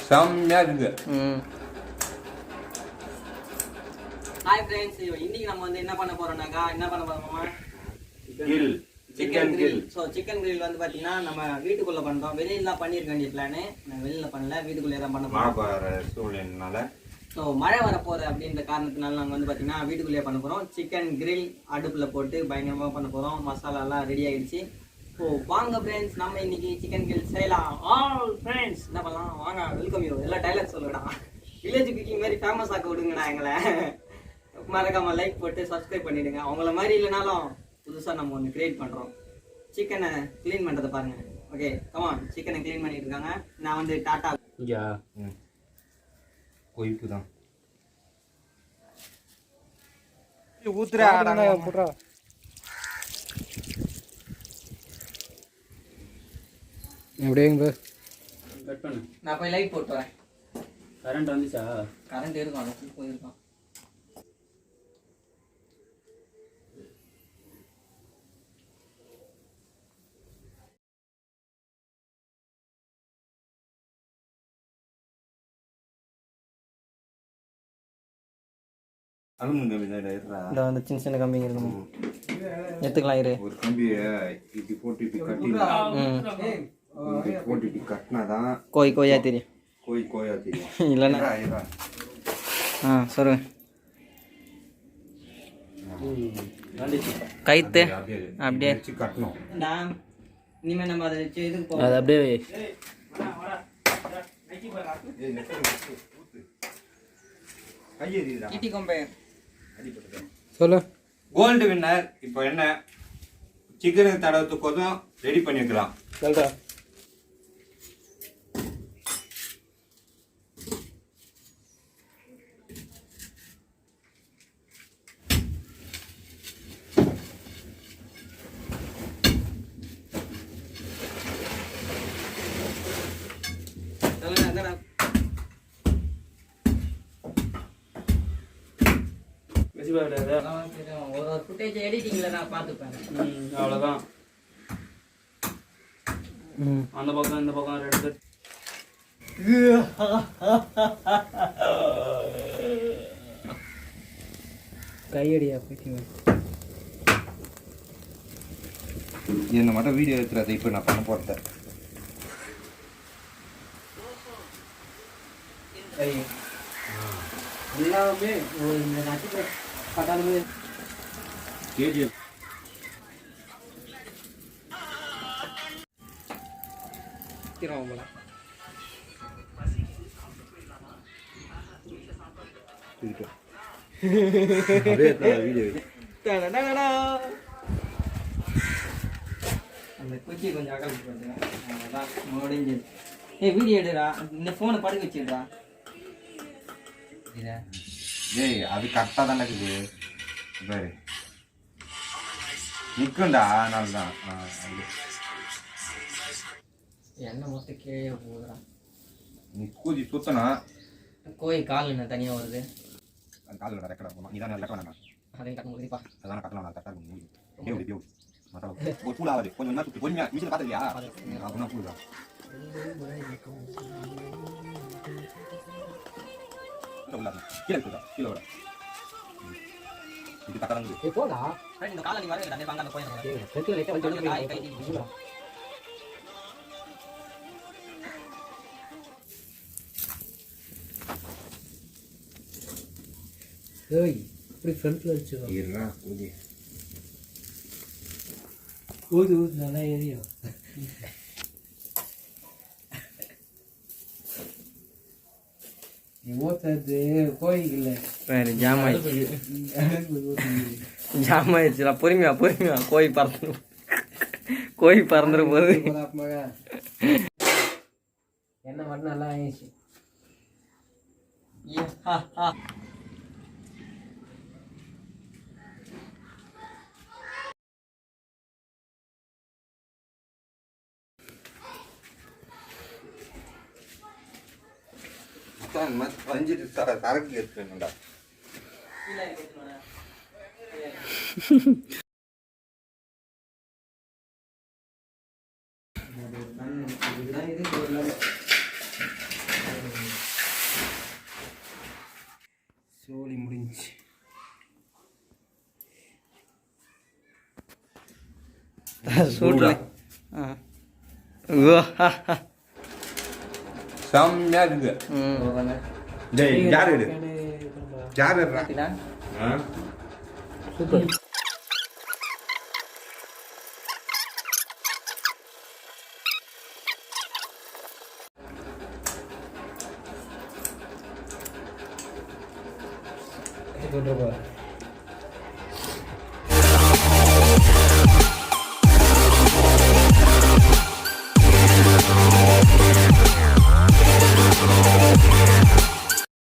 செம்மையா இருக்கு. Hi friends, இன்னைக்கு நம்ம வந்து என்ன பண்ண போறோம்னாக்கா chicken grill. So chicken grill வந்து பார்த்தீங்கன்னா நம்ம வீட்டுக்குள்ளே பண்ணுறோம். வெளியிலாம் பண்ணியிருக்க வேண்டிய பிளானு, நான் வெளியில் பண்ணல, வீட்டுக்குள்ளே தான் பண்ண போகிறோம். சூழ்நிலைனால ஸோ மழை வரப்போகுது அப்படின்ற காரணத்தினால நாங்கள் வந்து பார்த்தீங்கன்னா வீட்டுக்குள்ளேயே பண்ண போகிறோம். சிக்கன் கிரில் அடுப்பில் போட்டு பயங்கரமாக பண்ண போகிறோம். மசாலாலாம் ரெடி ஆகிடுச்சு. ஸோ வாங்க ஃப்ரெண்ட்ஸ், நம்ம இன்னைக்கு சிக்கன் கிரில் செய்யலாம். ஆல் ஃப்ரெண்ட்ஸ் என்ன பண்ணலாம், வாங்க. Welcome you. எல்லாம் டைலாக் சொல்லுடா, வில்லேஜ் குக்கிங் மாதிரி ஃபேமஸ் ஆக்க விடுங்கடா எங்களை. மறக்காம லைக் போட்டு சப்ஸ்கிரைப் பண்ணிடுங்க. அவங்கள மாதிரி இல்லைனாலும் புதுசாக நம்ம ஒன்று கிரியேட் பண்ணுறோம். சிக்கனை க்ளீன் பண்ணுறதை பாருங்க. ஓகே கமான், சிக்கனை க்ளீன் பண்ணிட்டு இருக்காங்க. நான் வந்து டாட்டா கொய்ப்பு தான் ஊத்துறா எப்படிங்க கட் பண்ணு. நான் போய் லைட் போட்டு வரேன். கரண்ட் வந்துச்சா? கரண்ட் இருக்கும், அது போயிருக்கோம். இந்த வந்து சின்ன சின்ன கம்பிங்க இருக்கும், எடுத்துக்கலாம். இரு, ஒரு கம்பியை இப்படி போட்டு இப்படி கட்டி போட்டு இப்படி கட்டினாதான் கோயா தெரியும். கோயா தெரியும். இல்லைன்னா சொல்லுங்க. கைத்து அப்படியே கட்டணும். இனிமேல் நம்ம அதை வச்சு இதுக்கு போவோம். அது அப்படியே இட்டி கொம்பை சொல்லு. Gold winner. இப்போ என்ன, சிக்கனுக்கு தடவத்துக்கோதும் ரெடி பண்ணிக்கலாம். சொல்றா. ஒரு ஃபுட்டேஜ் எடிட்டிங்ல நான் பார்த்துப்பேன். அவ்வளோதான். அந்த பக்கம் இந்த பக்கம் ரெண்டு கையடியா போயிட்டீங்க. இந்த மட்டும் வீடியோ எடுத்துறதை இப்போ நான் பண்ண போகிறேன். எல்லாமே இந்த நட்சத்திர பட்டாலுமே கேஜிஎஃப் அந்த குச்சி கொஞ்சம் அகல் பண்ணுறேன். அதான் முடிஞ்சது. வீடியோ எடுடா, இந்த ஃபோனை படுக்க வச்சுடுறா. ஏய் அது கரெக்டாக தானே இருக்குது பாரு, நிற்கும்டா. அதனால தான் எண்ணெய் மொத்தம் கீழே போகுதுடா. நீ கூதி சுத்தணும். கோயில் கால் என்ன தனியாக வருது. காலில் ரெக்கடா போகணும். நீ தானே ரெக்க வேணாம். அதையும் கட்ட முடியுப்பா. அதான் கட்டலாம். நான் கரெக்டாக முடியும். ஒரு பூலாவது கொஞ்சம் நேரம் சுற்றி பொறுமையாக வீட்டில் பார்த்துருக்கியா? அப்படின்னா பூலா கீழே இருக்குதா? கீழே விட இது கட்டலாம். போடா இந்த காலை நீ வரவே இல்லை. அந்த கோயில் ஏய் இப்படி ஃப்ரண்ட்ல வச்சுக்கோ. இருடா ஊதி ஊது நல்லா ஏரியும். ஓத்தது கோயில்ல வேறு ஜாமாயிடுச்சுடா. பொறுமையா கோய் பறந்துட போது. என்ன மட்டும் நல்லா ஆயிடுச்சு. வஞ்சிட்டு சரக்கு எடுத்துக்கணும்டா. சூடு செம்மையா இருக்கு டேய் யார் எடு யார் எடுறா சூப்பர் சொல்றப்பா